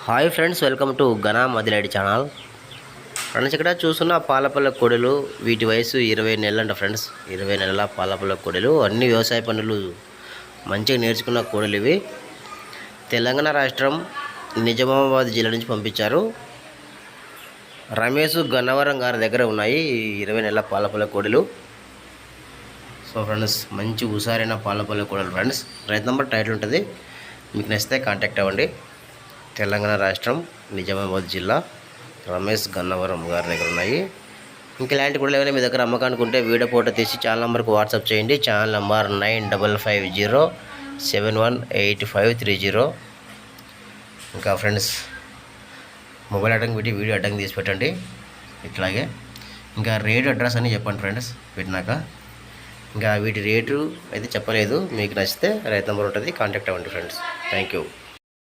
Hi friends, welcome to ఘనా మదిలాడి channel. Friends, ఇక్కడ చూస్తున్న పాలపల్ల కోడెలు, వీటి వయసు 20 నెలలంట ఫ్రెండ్స్. 20 నెలల పాలపల్ల కోడెలు, అన్ని వ్యవసాయ పనులు మంచిగా నేర్చుకున్న కోడలు ఇవి. తెలంగాణ రాష్ట్రం నిజామాబాద్ జిల్లా నుంచి పంపించారు. రమేష్ గన్నవరం గారి దగ్గర ఉన్నాయి 20 నెలల పాలపల్ల కోడెలు. సో ఫ్రెండ్స్, మంచి హుషారైన పాలపల్ల కోడలు ఫ్రెండ్స్. రైతు నంబర్ టైటిల్ ఉంటుంది, మీకు నచ్చితే కాంటాక్ట్ అవ్వండి. తెలంగాణ రాష్ట్రం నిజామాబాద్ జిల్లా రమేష్ గన్నవరం గారి దగ్గర ఉన్నాయి. ఇంకా ఇలాంటి కూడా ఏమైనా మీ దగ్గర అమ్మకానికి ఉంటే వీడియో ఫోటో తీసి ఛానల్ నెంబర్కి వాట్సాప్ చేయండి. Channel number 9550718530. ఇంకా ఫ్రెండ్స్, మొబైల్ అడ్డంకి పెట్టి వీడియో అడ్డంకి తీసి పెట్టండి ఇట్లాగే. ఇంకా రేటు అడ్రస్ అని చెప్పండి ఫ్రెండ్స్ పెట్టినాక. ఇంకా వీటి రేటు అయితే చెప్పలేదు, మీకు నచ్చితే రైతు నెంబర్ ఉంటుంది, కాంటాక్ట్ అవ్వండి ఫ్రెండ్స్. Thank you.